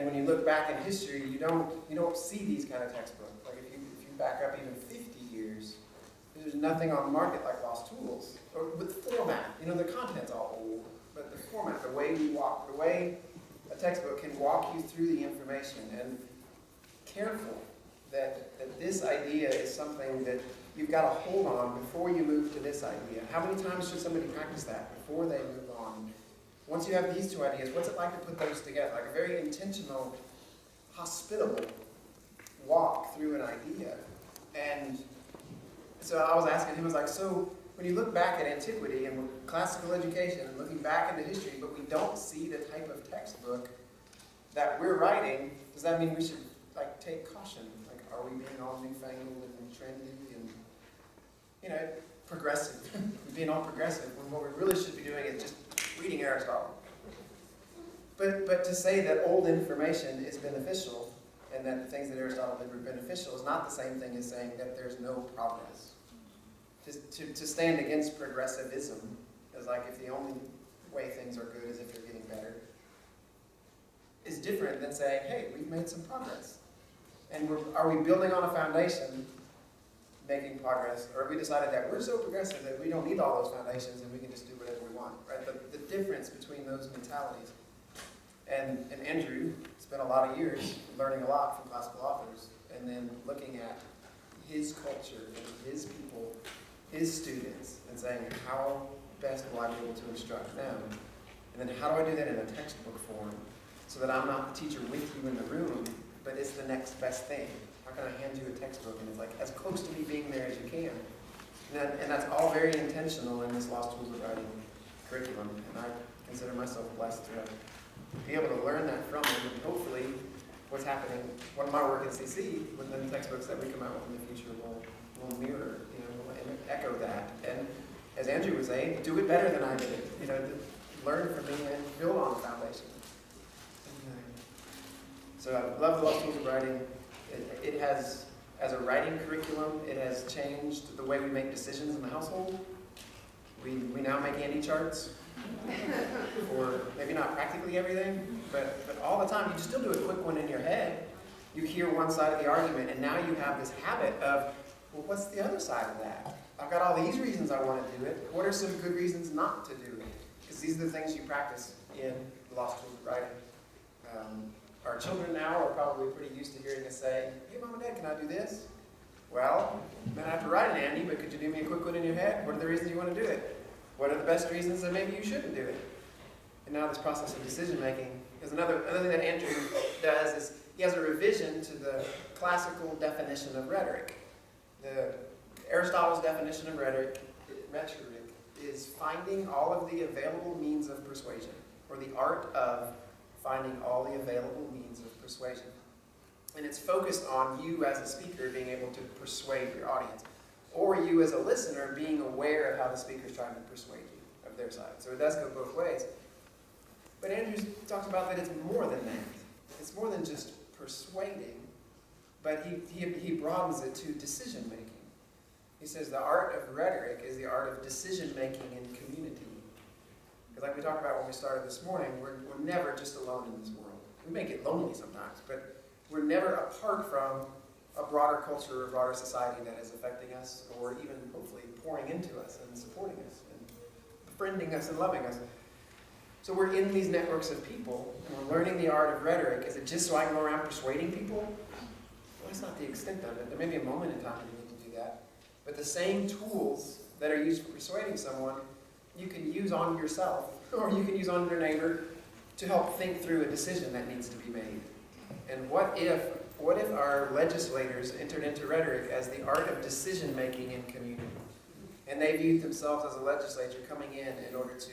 And when you look back in history, you don't see these kind of textbooks. Like if you back up even 50 years, there's nothing on the market like Lost Tools. Or with the format, the content's all old, but the format, the way we walk, the way a textbook can walk you through the information, and careful that this idea is something that you've got to hold on before you move to this idea. How many times should somebody practice that before they move on? Once you have these two ideas, what's it like to put those together? Like a very intentional, hospitable walk through an idea. And so I was asking him, I was like, so when you look back at antiquity and classical education and looking back into history, but we don't see the type of textbook that we're writing, does that mean we should take caution? Like, are we being all newfangled and trendy and, progressive? Being all progressive, when what we really should be doing is just reading Aristotle. But to say that old information is beneficial and that the things that Aristotle did were beneficial is not the same thing as saying that there's no progress. To stand against progressivism is like if the only way things are good is if you're getting better, is different than saying, hey, we've made some progress. And are we building on a foundation, making progress, or have we decided that we're so progressive that we don't need all those foundations and we can just do whatever we want, right? The difference between those mentalities. And Andrew spent a lot of years learning a lot from classical authors, and then looking at his culture and his people, his students, and saying, how best will I be able to instruct them? And then how do I do that in a textbook form so that I'm not the teacher with you in the room, but it's the next best thing? How can I hand you a textbook and it's like as close to me being there as you can? And that's all very intentional in this Lost Tools of Writing curriculum. And I consider myself blessed to be able to learn that from them. And hopefully what's happening, one of my work at CC, with the textbooks that we come out with in the future will mirror, will echo that. And as Andrew was saying, do it better than I did it. Learn from me and build on the foundation. So I love the Lost Tools of Writing. It has, as a writing curriculum, it has changed the way we make decisions in the household. We now make Andy charts for maybe not practically everything, but all the time. You still do a quick one in your head. You hear one side of the argument, and now you have this habit of, well, what's the other side of that? I've got all these reasons I want to do it. What are some good reasons not to do it? Because these are the things you practice in the Lost Tools of Writing. Our children now are probably pretty used to hearing us say, hey, Mom and Dad, can I do this? Well, I'm going to have to write it, Andy, but could you do me a quick one in your head? What are the reasons you want to do it? What are the best reasons that maybe you shouldn't do it? And now this process of decision-making is another thing that Andrew does is he has a revision to the classical definition of rhetoric. Aristotle's definition of rhetoric is finding all of the available means of persuasion, or the art of finding all the available means of persuasion. And it's focused on you as a speaker being able to persuade your audience, or you as a listener being aware of how the speaker is trying to persuade you of their side. So it does go both ways. But Andrew talks about that it's more than that. It's more than just persuading, but he broadens it to decision-making. He says the art of rhetoric is the art of decision-making in community. Because like we talked about when we started this morning, we're never just alone in this world. We may get lonely sometimes, but we're never apart from a broader culture or a broader society that is affecting us, or even hopefully pouring into us and supporting us and befriending us and loving us. So we're in these networks of people, and we're learning the art of rhetoric. Is it just so I can go around persuading people? Well, that's not the extent of it. There may be a moment in time when you need to do that. But the same tools that are used for persuading someone, you can use on yourself, or you can use on your neighbor to help think through a decision that needs to be made. And what if our legislators entered into rhetoric as the art of decision-making in community? And they viewed themselves as a legislature coming in order to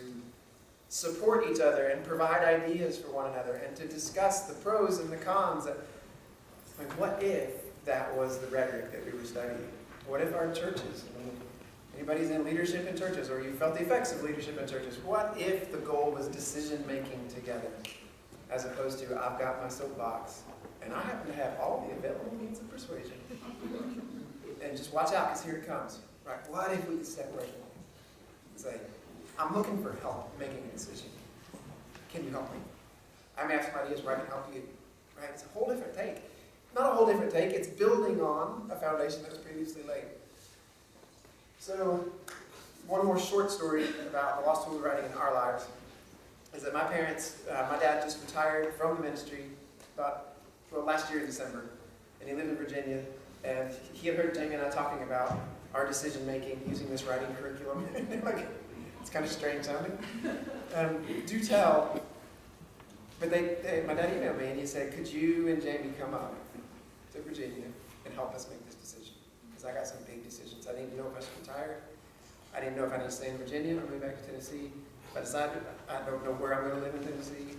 support each other and provide ideas for one another and to discuss the pros and the cons. Like, what if that was the rhetoric that we were studying? What if our churches, anybody's in leadership in churches, or you felt the effects of leadership in churches, what if the goal was decision-making together, as opposed to, I've got my soapbox, and I happen to have all the available means of persuasion. And just watch out, because here it comes. Right? What if we could separate them and say, I'm looking for help making a decision. Can you help me? I may have some ideas where I can help you right? It's a whole different take. Not a whole different take, it's building on a foundation that was previously laid. So, one more short story about the lost tool of writing in our lives is that my parents, my dad just retired from the ministry last year in December, and he lived in Virginia, and he had heard Jamie and I talking about our decision making using this writing curriculum. Like, it's kind of strange sounding. Do tell, but my dad emailed me and he said, could you and Jamie come up to Virginia and help us make this decision? Because I got some big decisions. I need to know if I should retire. I didn't know if I need to stay in Virginia or move back to Tennessee. If I decided, I don't know where I'm going to live in Tennessee.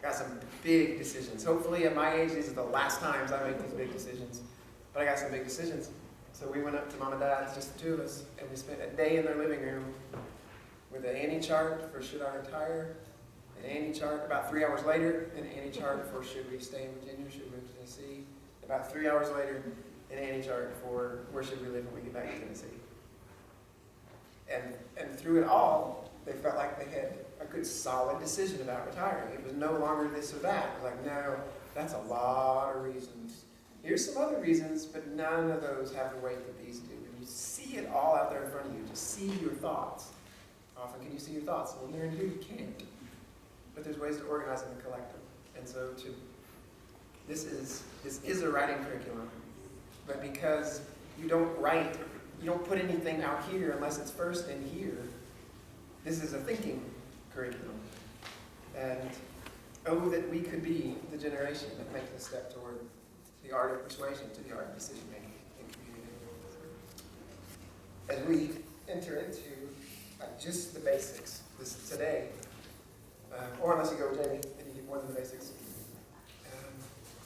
Got some big decisions. Hopefully at my age, these are the last times I make these big decisions. But I got some big decisions. So we went up to Mom and Dad's, just the two of us, and we spent a day in their living room with an Annie chart for should I retire, an Annie chart about 3 hours later, an Annie chart for should we stay in Virginia, should we move to Tennessee. About 3 hours later, an Annie chart for where should we live when we get back to Tennessee. And through it all, they felt like they had a good solid decision about retiring. It was no longer this or that. It was like, no, that's a lot of reasons. Here's some other reasons, but none of those have the weight that these do. And you see it all out there in front of you. Just see your thoughts. Often can you see your thoughts? When they're in here, you can't. But there's ways to organize them and collect them. And so this is a writing curriculum. But because you don't write, you don't put anything out here unless it's first in here, this is a thinking curriculum. And oh, that we could be the generation that makes the step toward the art of persuasion to the art of decision making in community. As we enter into just the basics this today, or unless you go, Jamie, and you get more than the basics.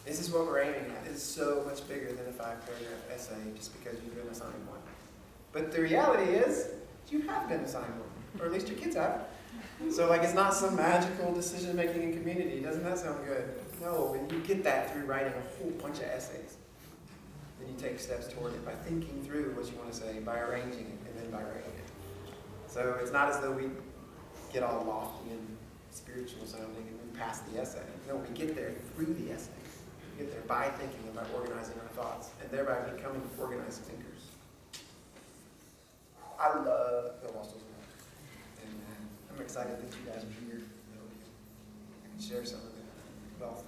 This is what we're aiming at. It's so much bigger than a 5-paragraph essay just because you've been assigned one. But the reality is, you have been assigned one, or at least your kids have. So it's not some magical decision making in community. Doesn't that sound good? No, and you get that through writing a whole bunch of essays. Then you take steps toward it by thinking through what you want to say, by arranging it, and then by writing it. So it's not as though we get all lofty and spiritual sounding and move past the essay. No, we get there through the essay. We get there by thinking and by organizing our thoughts, and thereby becoming organized thinkers. I love the Lost Tools, and I'm excited that you guys are here. I can share some of the wealth,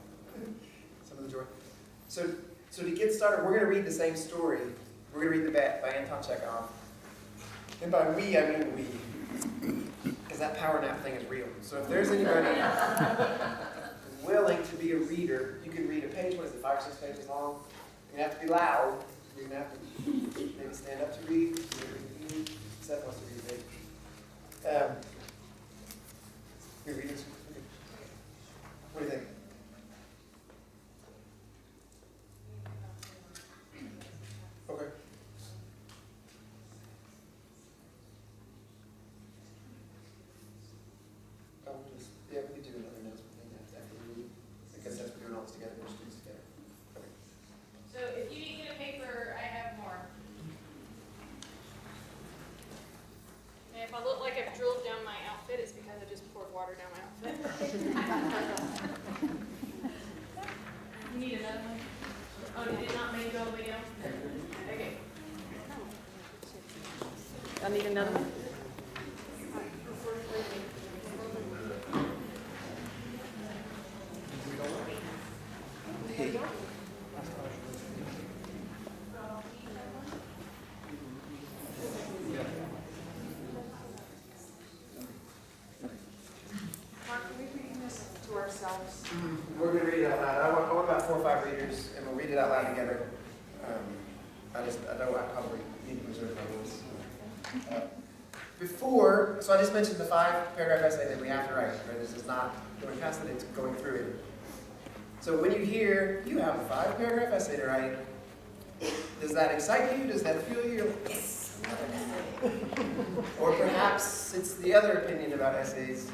some of the joy. So to get started, we're going to read the same story. We're going to read The Bet by Anton Chekhov. And by we, I mean we. Because that power nap thing is real. So if there's anybody willing to be a reader, you can read a page, 5 or 6 pages long. You're going to have to be loud. You're going to have to maybe stand up to read. Seth wants to read a page. You read this? What do you think? Okay. We could do another announcement after we read. Because that's we're doing all this together, we're students together. Okay. So if you need to get a paper, I have more. And if I look like I've drilled down my outfit, it's because I just poured water down my outfit. You need another one? Oh, you did not make it all the way down? Okay. I need another one. We're going to read it out loud. I want about 4 or 5 readers, and we'll read it out loud together. I know I probably need to reserve my voice. So I just mentioned the 5-paragraph essay that we have to write. Right? This is not going past it, it's going through it. So when you hear, you have a 5-paragraph essay to write, does that excite you? Does that thrill you? You're like, yes, another essay. Or perhaps it's the other opinion about essays,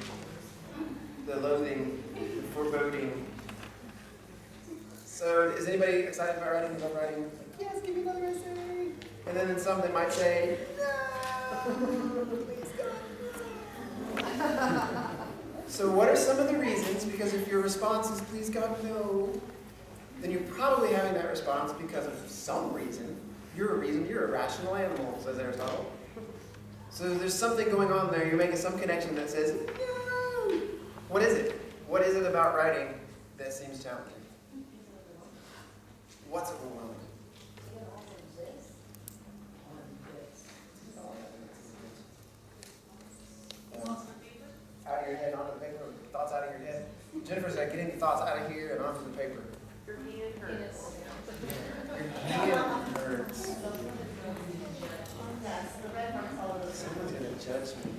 the loathing, the foreboding. So is anybody excited about writing? Love writing? Yes, give me another essay. And then some that might say, no, please God. So what are some of the reasons? Because if your response is, please God, no, then you're probably having that response because of some reason. You're a rational animal, says Aristotle. So there's something going on there. You're making some connection that says, no. What is it? What is it about writing that seems challenging? What's overwhelming? Out of your head, onto the paper, or thoughts out of your head. Jennifer said, getting the thoughts out of here and onto the paper. Your hand hurts. Your hand hurts. Someone's going to judge me.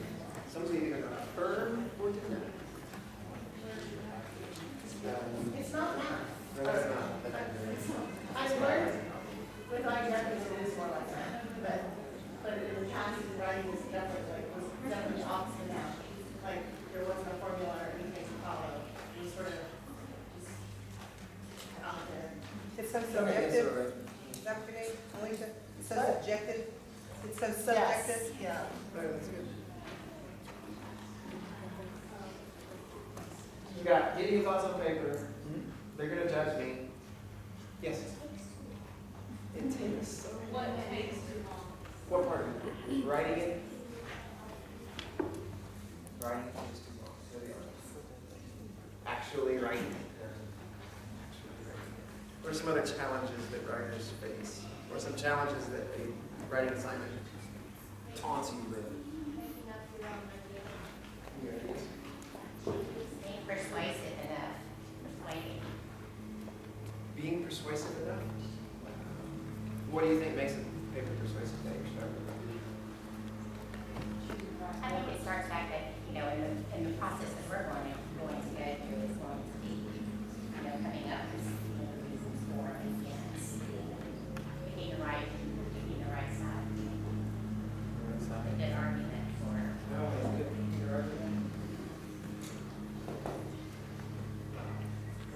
Someone's either going to affirm or deny. It's not math. No, that's not. I learned with my graphics it is more like that, but in the past, writing was definitely opposite now. Like, there wasn't a formula or anything to follow. It was sort of just out there. It's so Okay, subjective, so, Dr. Gay, Alicia, it's so subjective, it's so subjective. Yeah. that's good. You got getting your thoughts on paper. They're going to judge me. Yes. It takes so What takes too long? What part of it? Writing it? Writing it takes too long. There they are. Actually writing it. What are some other challenges that writers face? Or some challenges that a writing assignment taunts you with? Any ideas? Being persuasive enough, persuading. Being persuasive enough? What do you think makes a paper persuasive that you're struggling with? I think it starts back at, in the process that we're going to go through is going to be, coming up with, the reasons for and against, picking the right side, a good argument for. No, that's good. Your argument.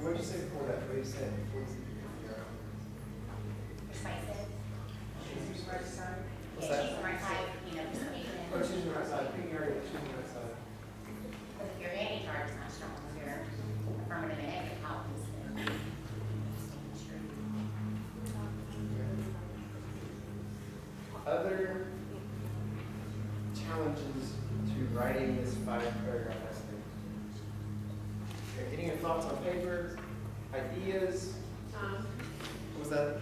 What did you say before that? What did you say? Persuasive. What's Yeah, that? choose the right side, persuasion. Oh, choosing the right side. Picking your argument, choosing the right side. Because if your advantage chart is not strong, your affirmative and negative columns, then it's true. Other challenges to writing this 5-paragraph essay. Okay, getting your thoughts on paper, ideas. What was that?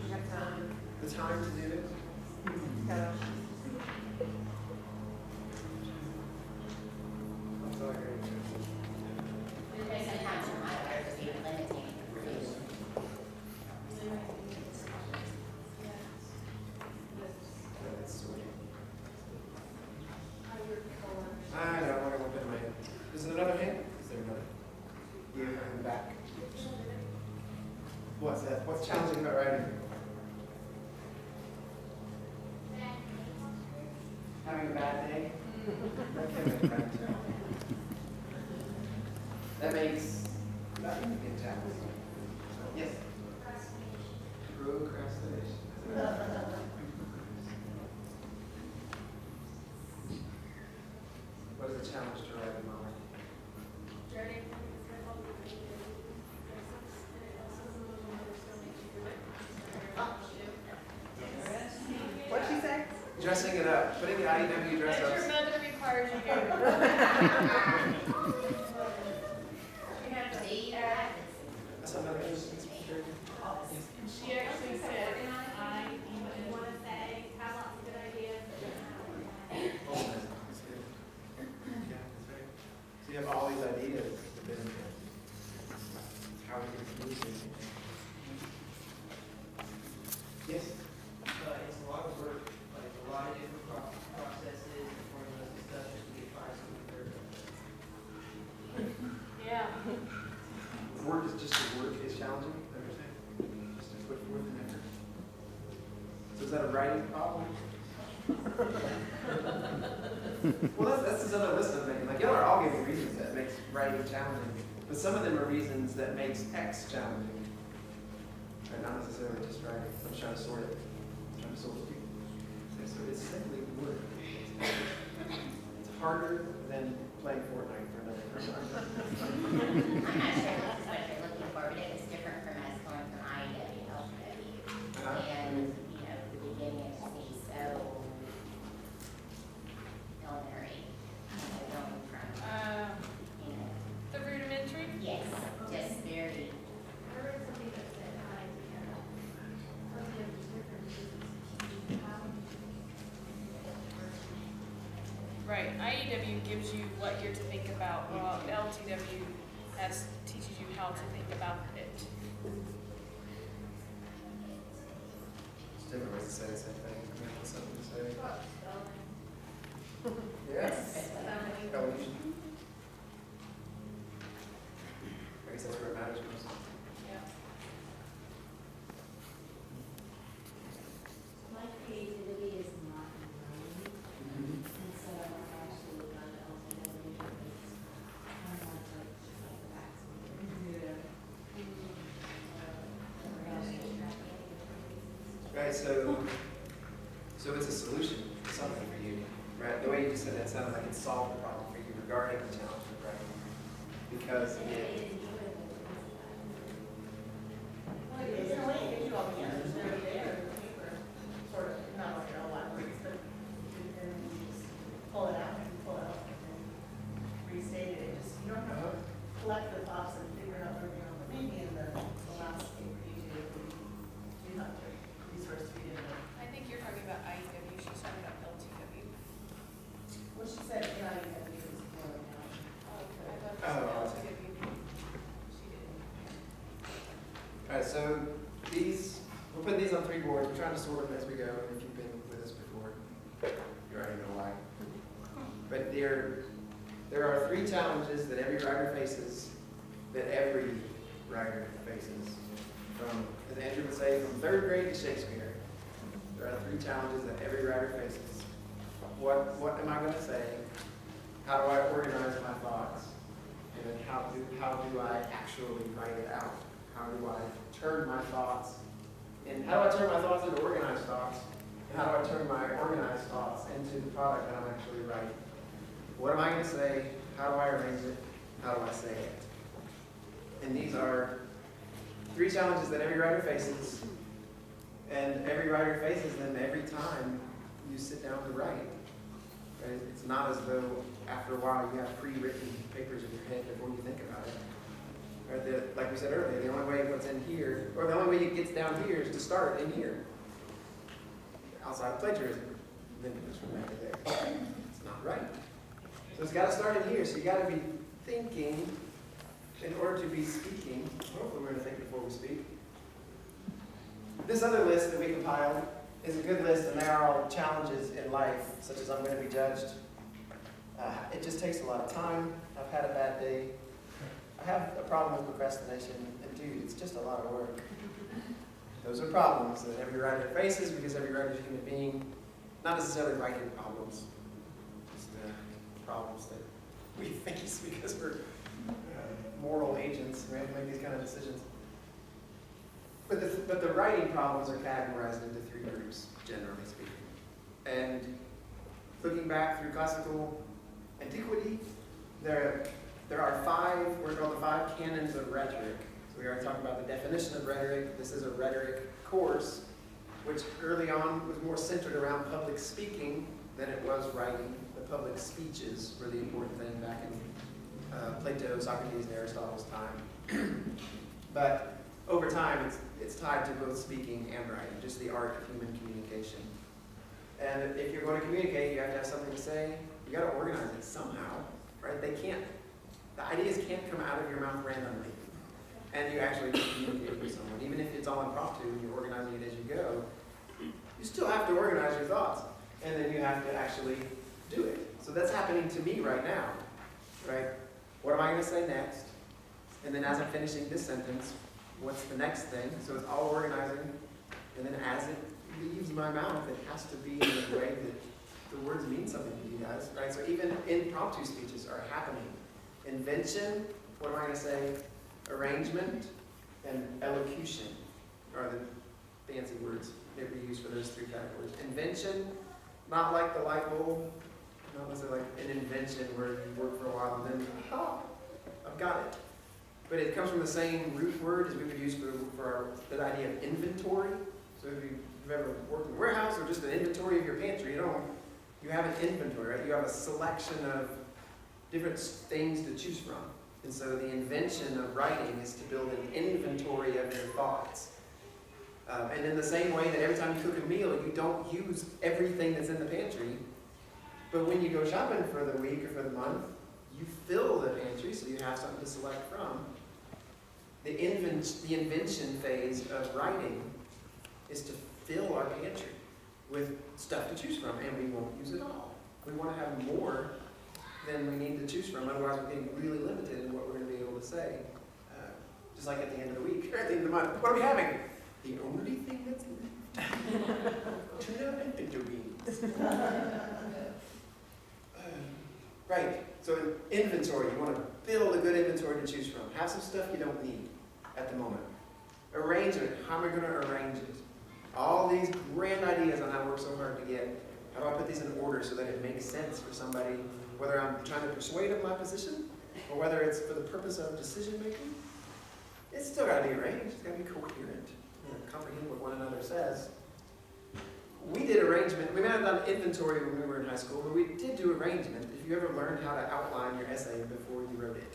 The time to do it? That's all I heard. And sometimes your mind is even limiting. That's sweet. I know, I'm going to put in my hand. Is there another hand? Is there another? You in the back. What's that? What's challenging about writing? Having a bad day? That can make bad day. That makes nothing to get challenged. Yes? Procrastination. What is the challenge to writing, Molly? What'd she say? Dressing it up, putting the IEW dress That's your up. mother requires you to. See, that That's another interesting. She actually said, I want to say, have lots of good ideas. Oh, that's good. Yeah, that's right. So you have all these ideas, but then how we can use it. Yes? It's a lot of work, like a lot of different processes and formulas and stuff just to get by something very. Yeah. Work is just the work is challenging, is that what you're saying? Just to put forth an effort. So is that a writing problem? Well, that's this other list I'm making. Like, y'all are all giving reasons that makes writing challenging, but some of them are reasons that makes X challenging. Right, not necessarily just writing. I'm just trying to sort it. I'm trying to sort it. Okay, so it's simply work. It's harder than playing Fortnite for another person. I'm not sure this is what they're looking for, but it is different from us going from I to IDW gives you what you're to think about, while LTW teaches you how to think about it. It's different ways to say the same thing. I mean, it's something to say. Yes. Evolution. I guess that's where it matters most. Yeah. My creativity is not in writing, and so I've actually done LTW. I'm not like the facts. Right, so it's a solution to something for you, right? The way you just said that sounded like it solved the problem for you regarding the challenge of writing. Because it, Well, it's in a way, it gives you all the answers there, there, in paper, sort of, not like your own language, but you can just pull it out, and restate it, just, you don't have to collect the thoughts and figure out where you're going, but maybe in the last paper you do have to, these first three in there. I think you're talking about IEW, she's talking about LTW. Well, she said, you know, you can do this more now. I thought Oh, she said LTW. She did. alright, so these, we're putting these on 3 boards, we're trying to sort them as we go, and if you've been with us before, you already know why. But there are 3 challenges that every writer faces, that every writer faces. From, as Andrew would say, from 3rd grade to Shakespeare. There are 3 challenges that every writer faces. What am I going to say? How do I organize my thoughts? And then how do I actually write it out? How do I turn my thoughts? And how do I turn my thoughts into organized thoughts? And how do I turn my organized thoughts into the product that I'm actually writing? What am I going to say? How do I arrange it? How do I say it? And these are 3 challenges that every writer faces. And every writer faces them every time you sit down to write. Right? It's not as though after a while you have pre-written papers in your head before you think about it. Right? Like we said earlier, the only way what's in here, or the only way it gets down here is to start in here. Outside plagiarism, then it's from right there. It's not right. So it's got to start in here. So you got to be thinking in order to be speaking. Hopefully we're going to think before we speak. This other list that we compiled is a good list, and they are all challenges in life, such as I'm going to be judged. It just takes a lot of time. I've had a bad day. I have a problem with procrastination, and dude, it's just a lot of work. Those are problems that every writer faces because every writer is a human being. Not necessarily writing problems, just problems that we face because we're moral agents. We have to make these kind of decisions. But the writing problems are categorized into 3 groups, generally speaking. And looking back through classical antiquity, there are 5, we're called the 5 canons of rhetoric. So we already talked about the definition of rhetoric. This is a rhetoric course, which early on was more centered around public speaking than it was writing. The public speeches were the important thing back in Plato, Socrates, and Aristotle's time. But over time, it's tied to both speaking and writing, just the art of human communication. And if you're going to communicate, you have to have something to say. You got to organize it somehow, right? The ideas can't come out of your mouth randomly. And you actually communicate with someone. Even if it's all impromptu and you're organizing it as you go, you still have to organize your thoughts. And then you have to actually do it. So that's happening to me right now, right? What am I going to say next? And then as I'm finishing this sentence, what's the next thing? So it's all organizing. And then as it leaves my mouth, it has to be in a way that the words mean something to you guys, right? So even impromptu speeches are happening. Invention, what am I going to say? Arrangement and elocution are the fancy words that we use for those 3 categories. Invention, not like the light bulb, not necessarily like an invention where you work for a while and then, I've got it. But it comes from the same root word as we would use for the idea of inventory. So if you've ever worked in a warehouse or just an inventory of your pantry, you have an inventory, right? You have a selection of different things to choose from. And so the invention of writing is to build an inventory of your thoughts. And in the same way that every time you cook a meal, you don't use everything that's in the pantry, But when you go shopping for the week or for the month, you fill the pantry so you have something to select from. The invention phase of writing is to fill our pantry with stuff to choose from, and we won't use it all. We want to have more than we need to choose from, otherwise we're getting really limited in what we're going to be able to say. Just like at the end of the week, or at the end of the month, what are we having? The only thing that's left. Tuna and pinto beans. Right, so in inventory, you want to build a good inventory to choose from. Have some stuff you don't need at the moment. Arrangement, how am I going to arrange it? All these grand ideas on how I work so hard to get. How do I put these in order so that it makes sense for somebody, whether I'm trying to persuade of my position, or whether it's for the purpose of decision making? It's still got to be arranged. It's got to be coherent. Comprehend what one another says. We did arrangement. We may have done inventory when we were in high school, but we did do arrangement. If you ever learned how to outline your essay before you wrote it.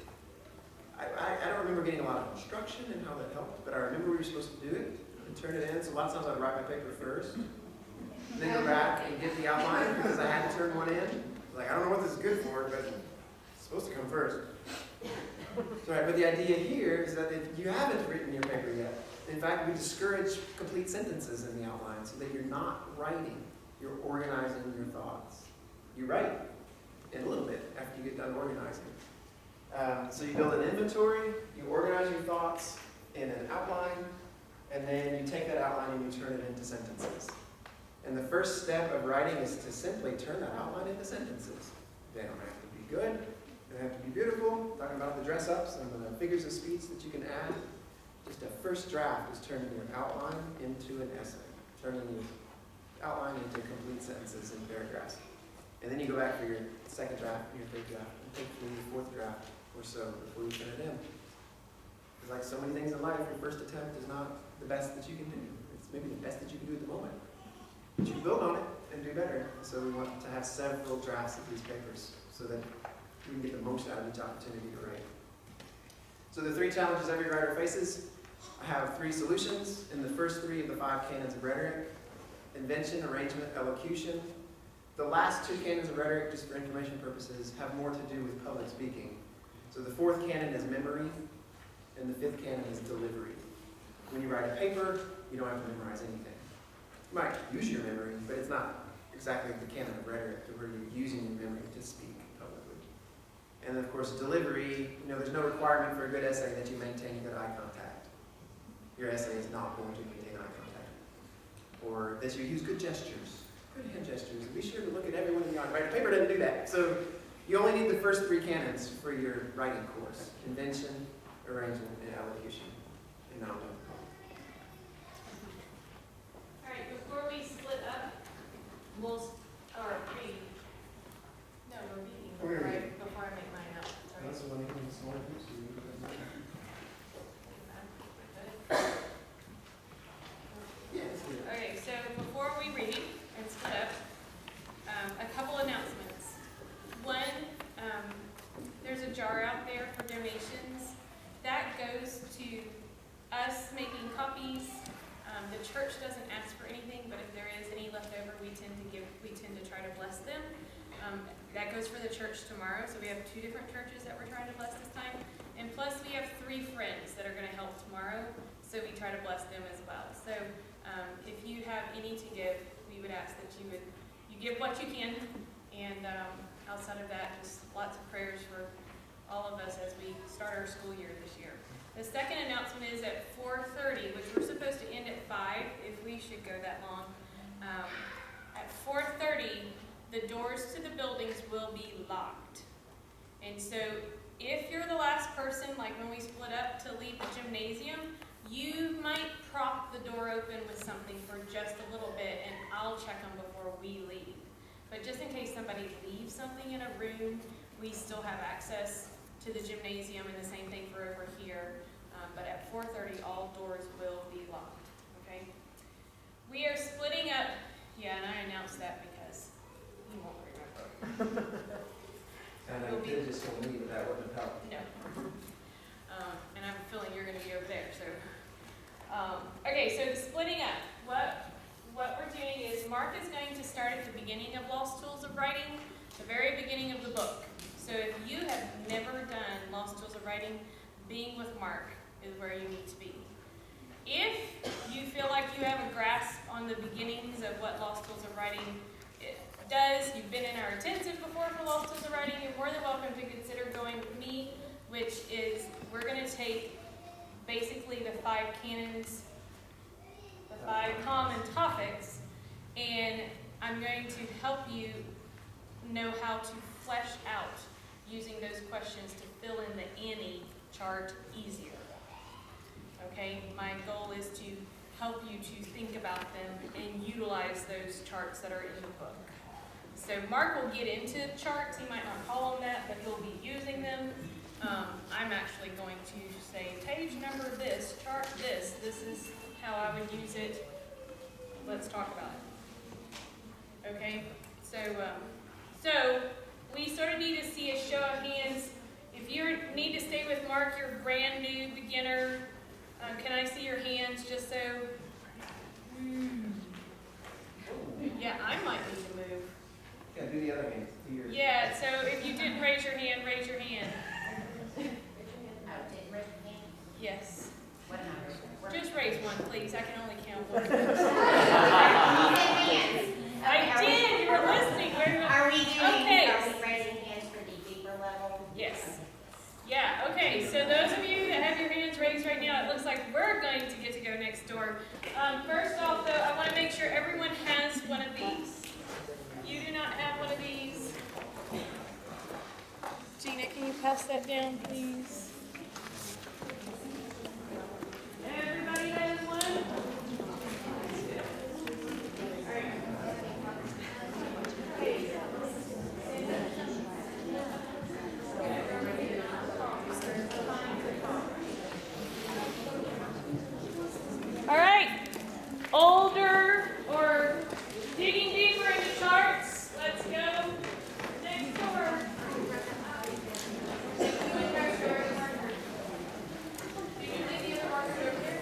I don't remember getting a lot of instruction and how that helped, but I remember we were supposed to do it and turn it in. So a lot of times I'd write my paper first, and then go back and get the outline because I had to turn one in. Like, I don't know what this is good for, but it's supposed to come first. So, right, but the idea here is that if you haven't written your paper yet, in fact, we discourage complete sentences in the outline so that you're not writing, you're organizing your thoughts. You write in a little bit after you get done organizing. So you build an inventory, you organize your thoughts in an outline, and then you take that outline and you turn it into sentences. And the first step of writing is to simply turn that outline into sentences. They don't have to be good, they don't have to be beautiful, talking about the dress-ups and the figures of speech that you can add. Just a first draft is turning your outline into an essay, turning your outline into complete sentences and paragraphs. And then you go back for your second draft, and your third draft, and hopefully your fourth draft or so before you turn it in. It's like so many things in life, your first attempt is not the best that you can do. It's maybe the best that you can do at the moment. But you build on it and do better. So we want to have several drafts of these papers so that we can get the most out of each opportunity to write. So the three challenges every writer faces, I have 3 solutions in the first 3 of the 5 canons of rhetoric: invention, arrangement, elocution. The last 2 canons of rhetoric, just for information purposes, have more to do with public speaking. So the 4th canon is memory, and the 5th canon is delivery. When you write a paper, you don't have to memorize anything. You might use your memory, but it's not exactly the canon of rhetoric where you're using your memory to speak publicly. And then, of course, delivery, there's no requirement for a good essay that you maintain good eye contact. Your essay is not going to maintain eye contact. Or that you use good gestures, good hand gestures, and be sure to look at everyone in the eye. Right? A paper doesn't do that. So you only need the first 3 canons for your writing course: invention, arrangement, and elocution. And now I'm done. All right, before we split up, we're reading. No, we're reading, We're reading. right, before I make mine up. Sorry. That's the one thing that's more used to. Yes. Okay, so before we read and split up, a couple announcements. One, there's a jar out there for donations. That goes to us making copies. The church doesn't ask for anything, but if there is any left over, we tend to try to bless them. That goes for the church tomorrow, so we have 2 different churches that we're trying to bless this time. And plus, we have 3 friends that are going to help tomorrow, so we try to bless them as well. So if you have any to give, we would ask that you give what you can, and outside of that, just lots of prayers for all of us as we start our school year this year. The second announcement is at 4:30, which we're supposed to end at 5, if we should go that long. At 4:30, the doors to the buildings will be locked. And so if you're the last person, like when we split up, to leave the gymnasium, you might prop the door open with something for just a little bit, and I'll check them before we leave. But just in case somebody leaves something in a room, we still have access to the gymnasium, and the same thing for over here. But at 4:30, all doors will be locked, okay? We are splitting up, and I announced that because you won't remember. And I did just told me that wouldn't help. No. And I have a feeling you're gonna be over there, so. Okay, so splitting up. What we're doing is Mark is going to start at the beginning of Lost Tools of Writing. the very beginning of the book. So if you have never done Lost Tools of Writing, Being with Mark is where you need to be. If you feel like you have a grasp on the beginnings of what Lost Tools of Writing does, you've been in our intensive before for Lost Tools of Writing, you're more than welcome to consider going with me, which is, we're going to take basically the 5 canons, the 5 common topics, and I'm going to help you know how to flesh out using those questions to fill in the Annie chart easier. Okay, my goal is to help you to think about them and utilize those charts that are in the book. So Mark will get into charts, he might not call them that, but he'll be using them. I'm actually going to say page number this, chart this is how I would use it. Let's talk about it. Okay, so we sort of need to see a show of hands. If you need to stay with Mark, you're brand new, beginner. Can I see your hands just so? Yeah, I might need to move. Yeah, do the other hand. Do your. Yeah, so if you didn't raise your hand, raise your hand. Oh, didn't raise your hand? Yes. What number? Just raise one, please. I can only count one. Hands. I did. You were listening. Are we doing, Okay. are we raising hands for the deeper level? Yes. Yeah, okay, so those of you that have your hands raised right now, it looks like we're going to get to go next door. First off, though, I want to make sure everyone has one of these. You do not have one of these. Gina, can you pass that down, please? Everybody has one? All right. All right, older or digging deeper into charts, let's go next door. Did you leave the other marker over there?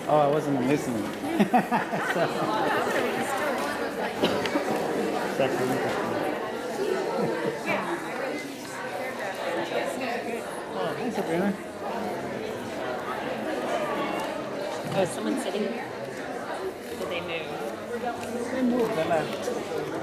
Oh, I wasn't listening. Oh, hi, Sabrina. Oh, is someone sitting here? Did they move? They moved, they left.